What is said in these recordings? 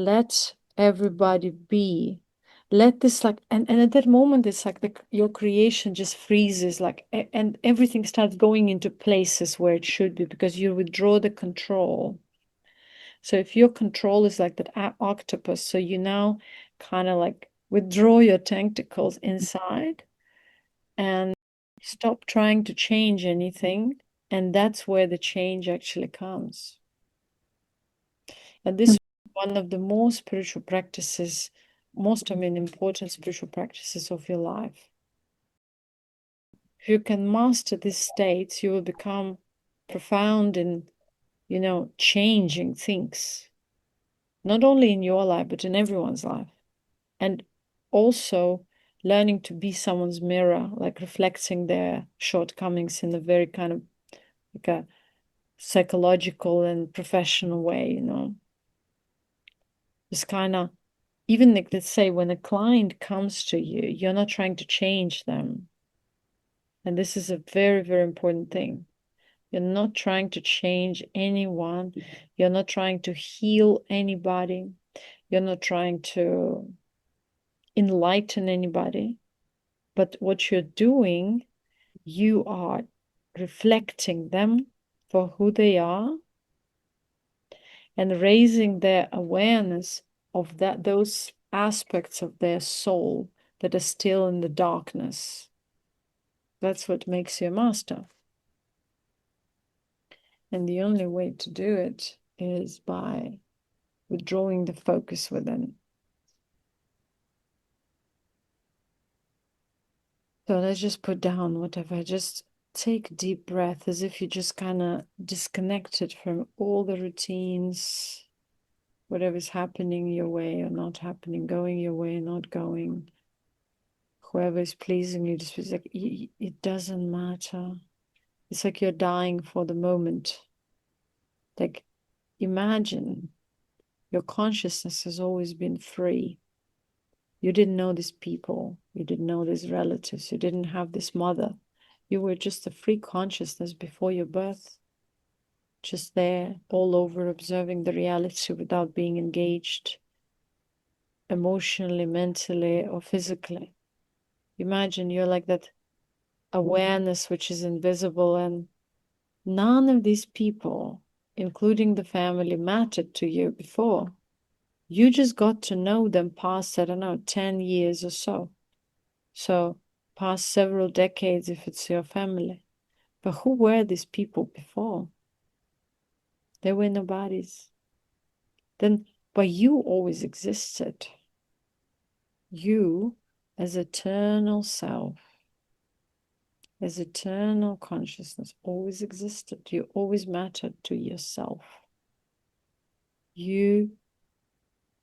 let everybody be. Let this like, and at that moment, it's like your creation just freezes, like, and everything starts going into places where it should be because you withdraw the control. So if your control is like that octopus, so you now kind of like withdraw your tentacles inside and stop trying to change anything. And that's where the change actually comes. And this is one of the most spiritual practices, important spiritual practices of your life. If you can master these states, you will become profound in, changing things, not only in your life, but in everyone's life. And also learning to be someone's mirror, like reflecting their shortcomings in a very kind of like a psychological and professional way, Just kind of, even like, let's say when a client comes to you, you're not trying to change them. And this is a very, very important thing. You're not trying to change anyone. You're not trying to heal anybody. You're not trying to enlighten anybody. But what you're doing, you are reflecting them for who they are and raising their awareness of those aspects of their soul that are still in the darkness. That's what makes you a master. And the only way to do it is by withdrawing the focus within. So let's just put down whatever. Just take a deep breath as if you just kind of disconnected from all the routines, whatever's happening your way or not happening, going your way, not going. Whoever is pleasing you, just feels like it doesn't matter. It's like you're dying for the moment. Like, imagine your consciousness has always been free. You didn't know these people. You didn't know these relatives. You didn't have this mother. You were just a free consciousness before your birth, just there, all over, observing the reality without being engaged emotionally, mentally, or physically. Imagine you're like that awareness which is invisible, and none of these people, including the family, mattered to you before. You just got to know them past, I don't know, 10 years or so. So past several decades if it's your family. But who were these people before? They were nobodies. But you always existed. You as eternal self, as eternal consciousness, always existed. You always mattered to yourself. You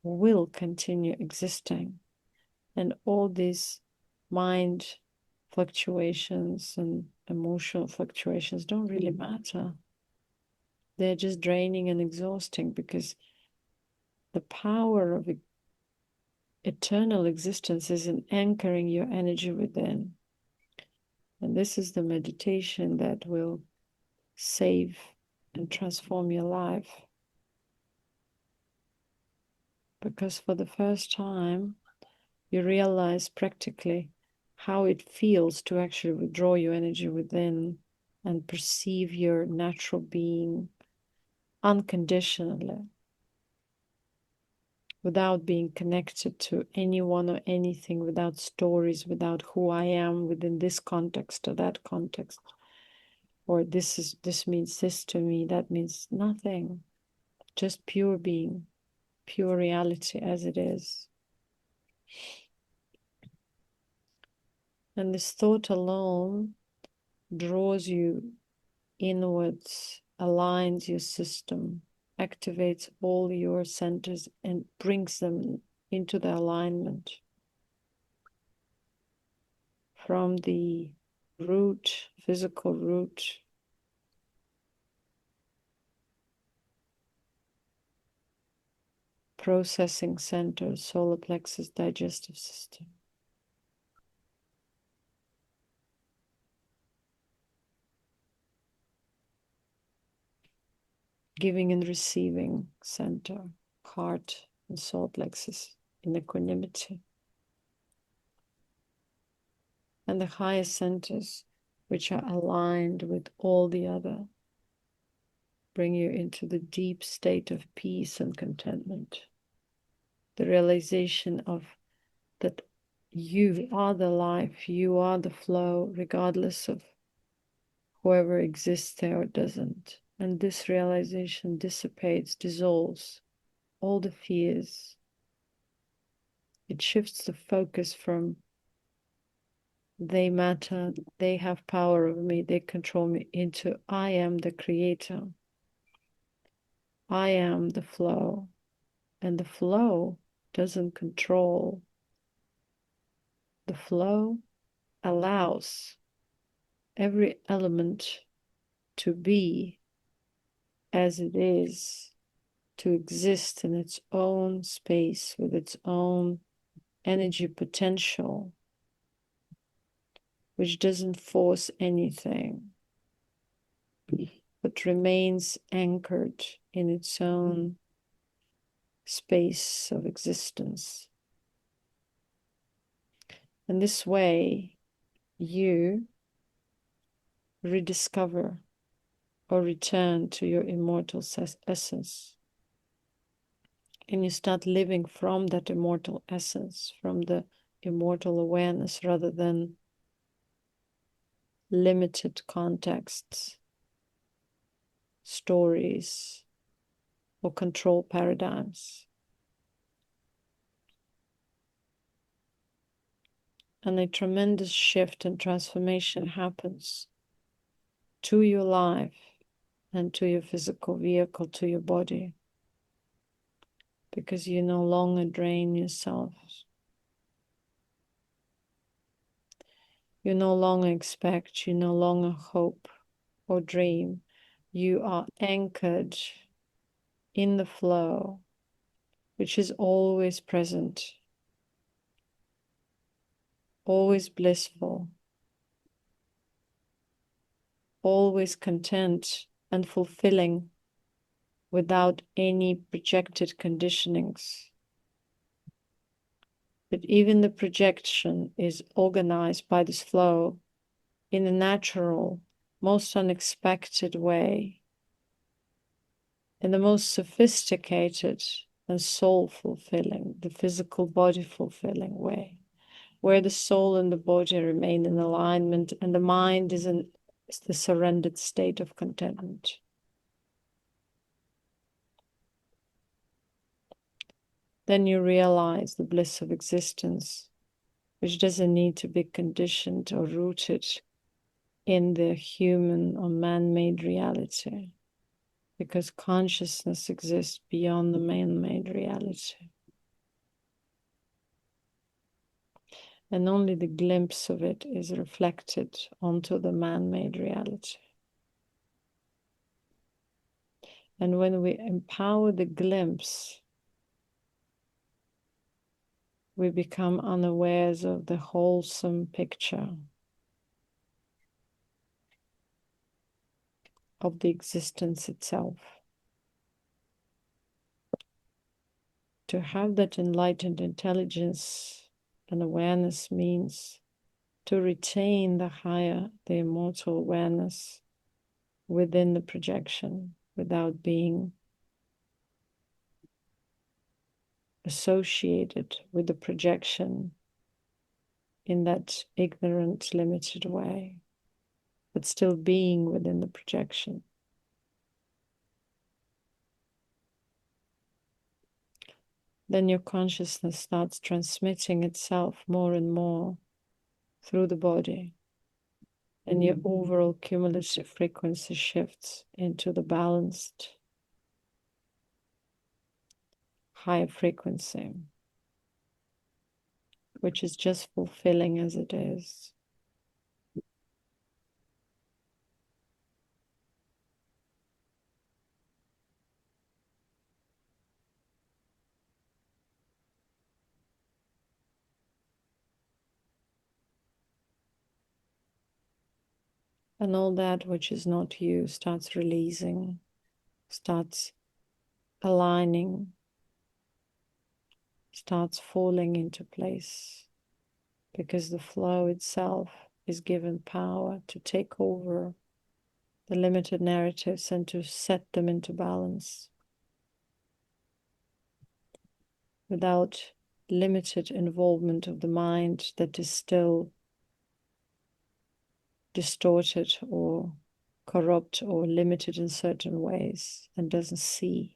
will continue existing. And all these mind fluctuations and emotional fluctuations don't really matter. They're just draining and exhausting because the power of eternal existence is in anchoring your energy within. And this is the meditation that will save and transform your life. Because for the first time, you realize practically how it feels to actually withdraw your energy within and perceive your natural being unconditionally, without being connected to anyone or anything, without stories, without who I am within this context or that context, or this means this to me, that means nothing, just pure being, pure reality as it is. And this thought alone draws you inwards, aligns your system, activates all your centers and brings them into the alignment from the root, physical root, processing center, solar plexus, digestive system. Giving and receiving center, heart, and solar plexus in equanimity. And the higher centers, which are aligned with all the other, bring you into the deep state of peace and contentment. The realization of that you are the life, you are the flow, regardless of whoever exists there or doesn't. And this realization dissipates, dissolves all the fears. It shifts the focus from they matter, they have power over me, they control me, into I am the creator. I am the flow. And the flow doesn't control. The flow allows every element to be as it is, to exist in its own space with its own energy potential, which doesn't force anything, but remains anchored in its own space of existence. And this way, you rediscover or return to your immortal essence. And you start living from that immortal essence, from the immortal awareness, rather than limited contexts, stories, or control paradigms. And a tremendous shift and transformation happens to your life and to your physical vehicle, to your body, because you no longer drain yourself. You no longer expect, you no longer hope or dream. You are anchored in the flow, which is always present, always blissful, always content and fulfilling without any projected conditionings. But even the projection is organized by this flow in a natural, most unexpected way, in the most sophisticated and soul fulfilling, the physical body fulfilling way, where the soul and the body remain in alignment and the mind is in the surrendered state of contentment. Then you realize the bliss of existence, which doesn't need to be conditioned or rooted in the human or man-made reality, because consciousness exists beyond the man-made reality. And only the glimpse of it is reflected onto the man-made reality. And when we empower the glimpse, we become unawares of the wholesome picture of the existence itself. To have that enlightened intelligence and awareness means to retain the higher, the immortal awareness within the projection without being associated with the projection in that ignorant, limited way, but still being within the projection. Then your consciousness starts transmitting itself more and more through the body, and your overall cumulative frequency shifts into the balanced, higher frequency, which is just fulfilling as it is. And all that which is not you starts releasing, starts aligning starts falling into place, because the flow itself is given power to take over the limited narratives and to set them into balance without limited involvement of the mind that is still distorted or corrupt or limited in certain ways and doesn't see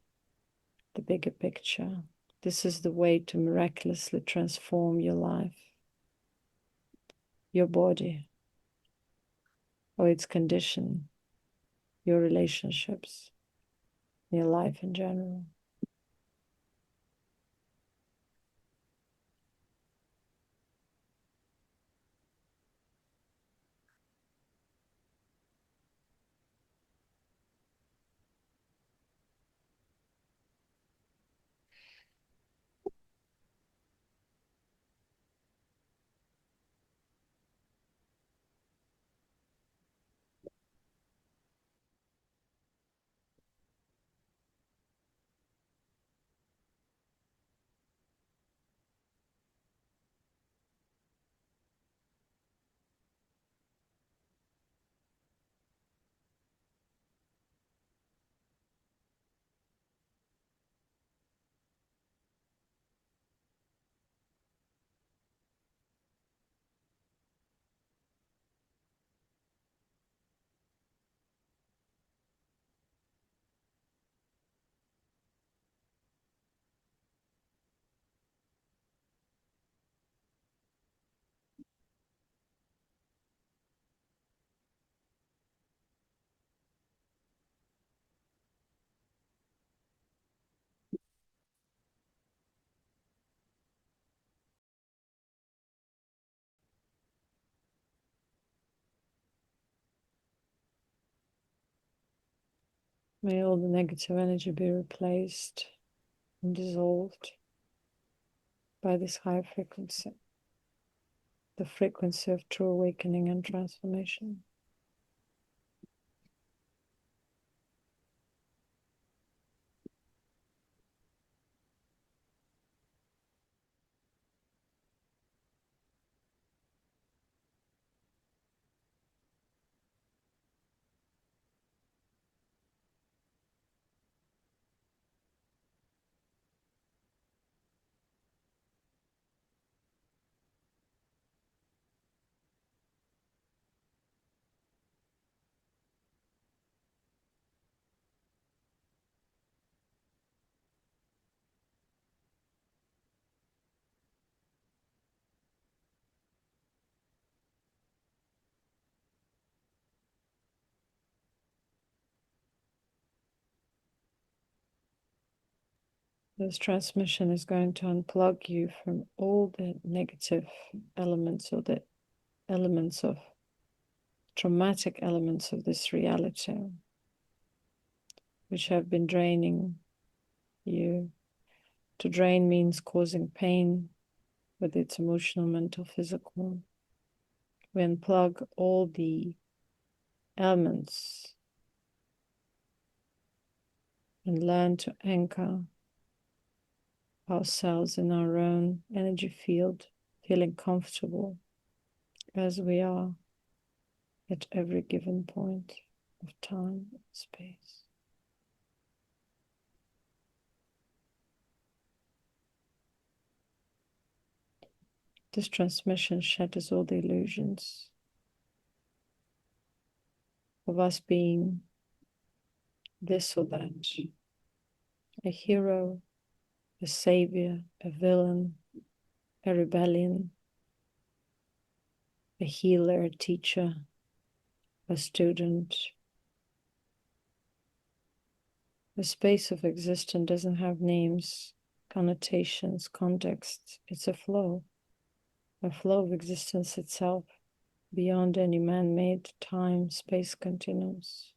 the bigger picture. This is the way to miraculously transform your life, your body, or its condition, your relationships, your life in general. May all the negative energy be replaced and dissolved by this higher frequency, the frequency of true awakening and transformation. This transmission is going to unplug you from all the negative elements or the elements of traumatic elements of this reality, which have been draining you. To drain means causing pain, whether it's emotional, mental, physical. We unplug all the elements and learn to anchor ourselves in our own energy field, feeling comfortable as we are at every given point of time and space. This transmission shatters all the illusions of us being this or that, a hero, a savior, a villain, a rebellion, a healer, a teacher, a student. The space of existence doesn't have names, connotations, contexts. It's a flow of existence itself, beyond any man-made time-space continuums.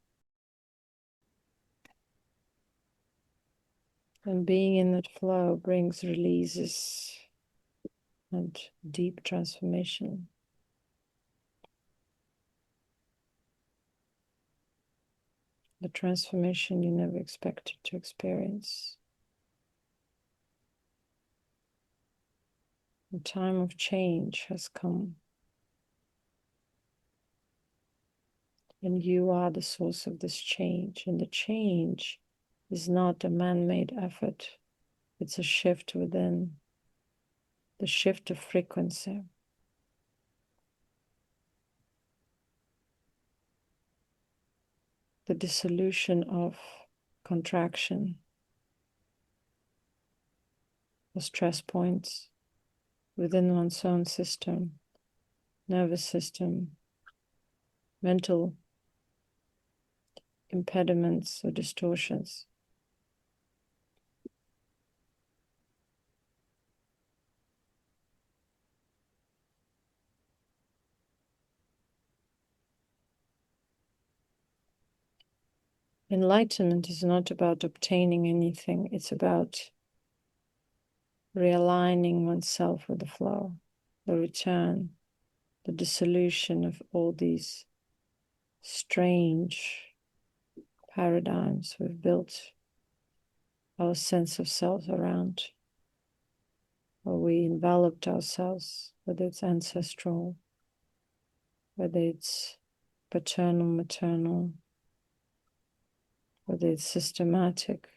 And being in that flow brings releases and deep transformation. The transformation you never expected to experience. The time of change has come. And you are the source of this change. And the change is not a man-made effort. It's a shift within, the shift of frequency. The dissolution of contraction, the stress points within one's own system, nervous system, mental impediments or distortions. Enlightenment is not about obtaining anything, it's about realigning oneself with the flow, the return, the dissolution of all these strange paradigms we've built our sense of self around, or we enveloped ourselves, whether it's ancestral, whether it's paternal, maternal, whether it's systematic.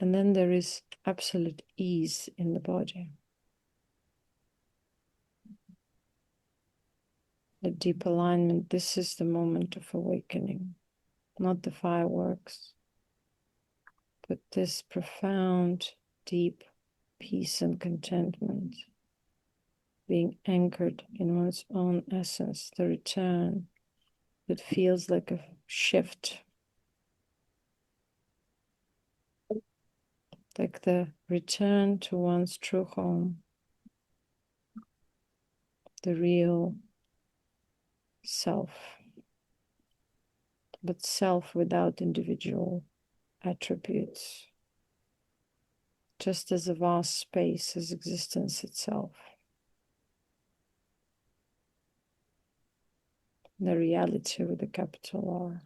And then there is absolute ease in the body. The deep alignment, this is the moment of awakening, not the fireworks, but this profound, deep peace and contentment, being anchored in one's own essence, the return that feels like a shift, like the return to one's true home, the real self, but self without individual attributes, just as a vast space as existence itself. The reality with a capital R.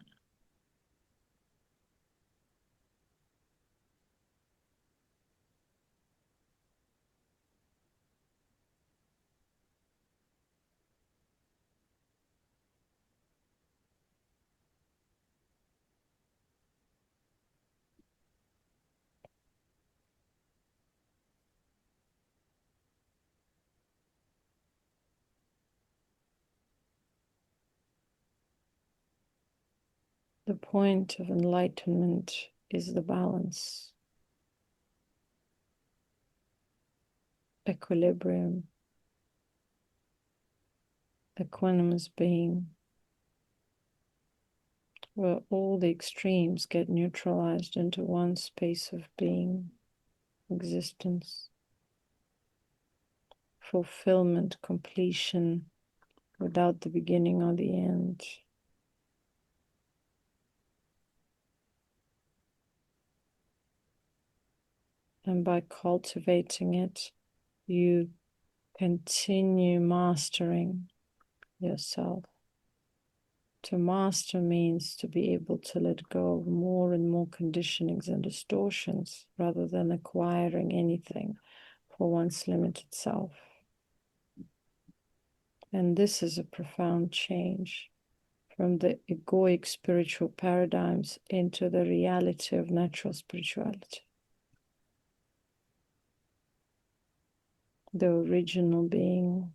The point of enlightenment is the balance, equilibrium, equanimous being, where all the extremes get neutralized into one space of being, existence, fulfillment, completion, without the beginning or the end. And by cultivating it, you continue mastering yourself. To master means to be able to let go of more and more conditionings and distortions rather than acquiring anything for one's limited self. And this is a profound change from the egoic spiritual paradigms into the reality of natural spirituality. The original being,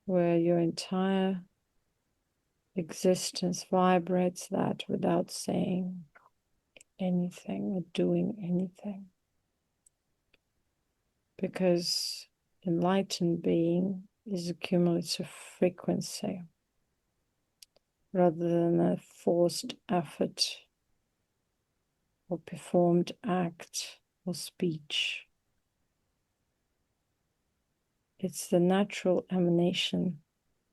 where your entire existence vibrates that without saying anything or doing anything. Because enlightened being is a cumulative frequency rather than a forced effort or performed act or speech. It's the natural emanation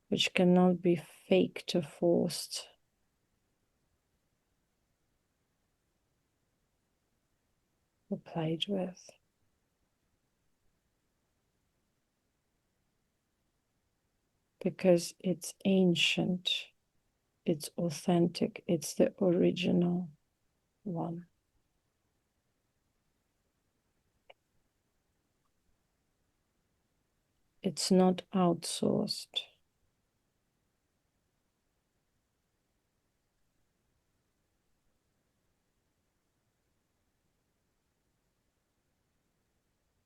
which cannot be faked or forced. Or played with. because it's ancient, it's authentic, it's the original one. It's not outsourced.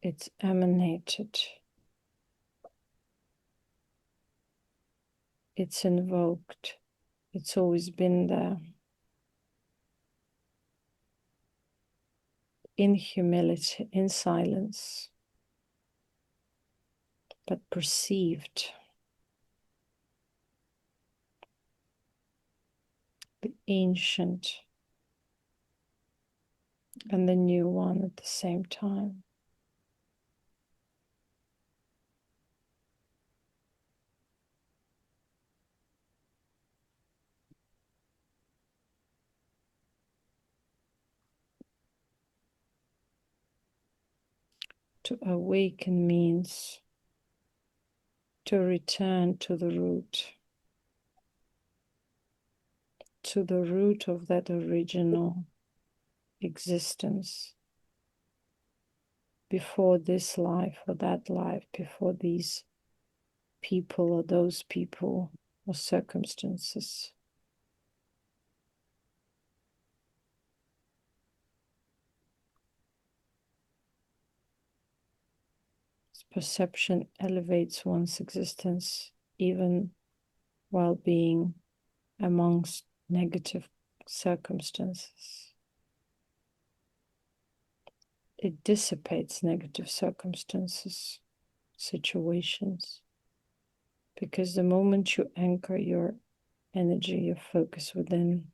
It's emanated. It's invoked. It's always been there. In humility, in silence, but perceived. The ancient and the new one at the same time. To awaken means to return to the root of that original existence before this life or that life, before these people or those people or circumstances. Perception elevates one's existence even while being amongst negative circumstances. It dissipates negative circumstances, situations, because the moment you anchor your energy, your focus within,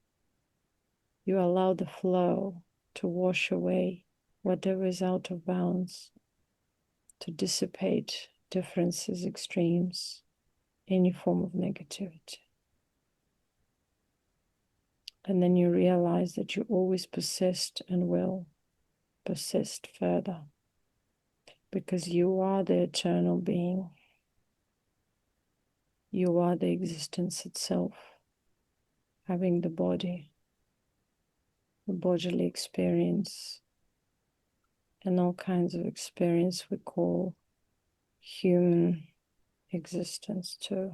you allow the flow to wash away whatever is out of balance, to dissipate differences, extremes, any form of negativity. And then you realize that you always persist and will persist further because you are the eternal being. You are the existence itself, having the body, the bodily experience, and all kinds of experience we call human existence too.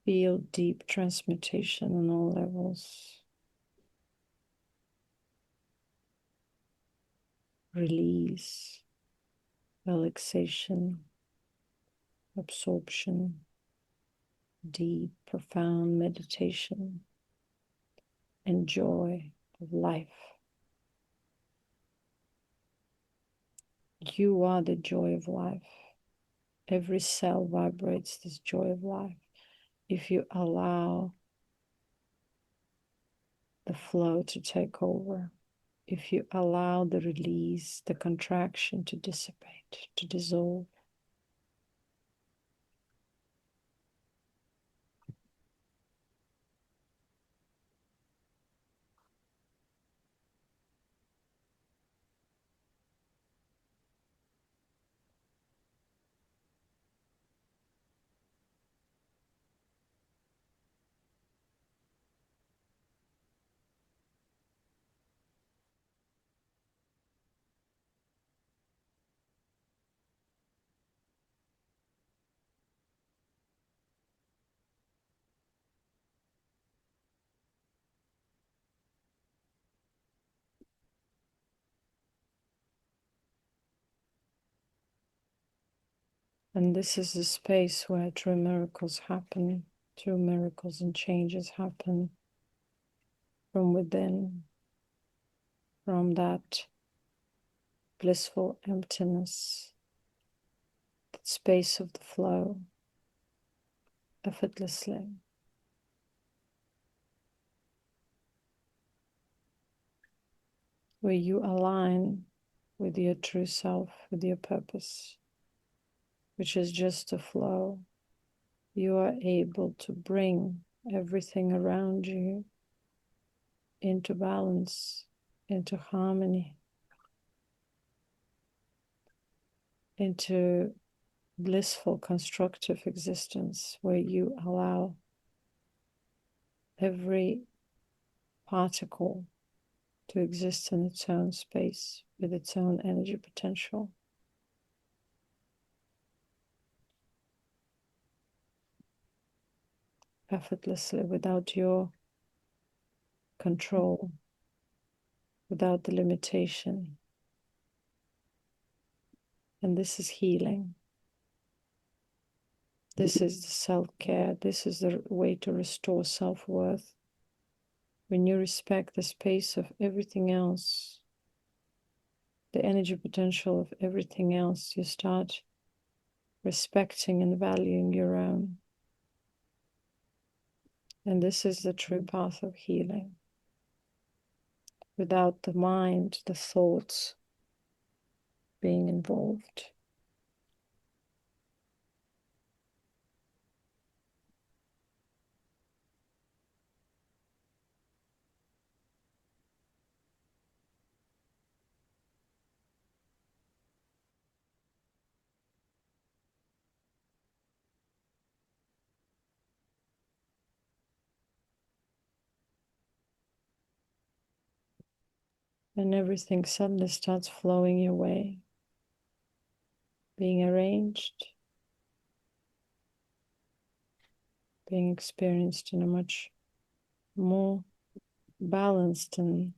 Feel deep transmutation on all levels. Release, relaxation, absorption, deep, profound meditation, and joy of life. You are the joy of life. Every cell vibrates this joy of life. If you allow the flow to take over, if you allow the release, the contraction to dissipate, to dissolve, and this is the space where true miracles happen, true miracles and changes happen from within, from that blissful emptiness, that space of the flow, effortlessly. where you align with your true self, with your purpose, which is just to flow. You are able to bring everything around you into balance, into harmony, into blissful, constructive existence where you allow every particle to exist in its own space with its own energy potential. Effortlessly, without your control, without the limitation. And this is healing. This is the self-care. This is the way to restore self-worth. When you respect the space of everything else, the energy potential of everything else, you start respecting and valuing your own. And this is the true path of healing. Without the mind, the thoughts being involved. And everything suddenly starts flowing your way, being arranged, being experienced in a much more balanced and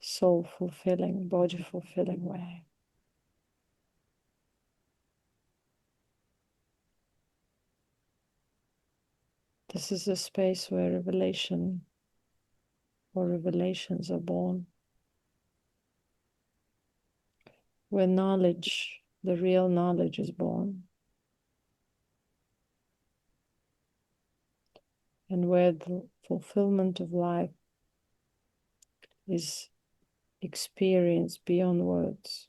soul fulfilling, body fulfilling way. This is a space where revelation or revelations are born, where knowledge, the real knowledge, is born, and where the fulfillment of life is experienced beyond words.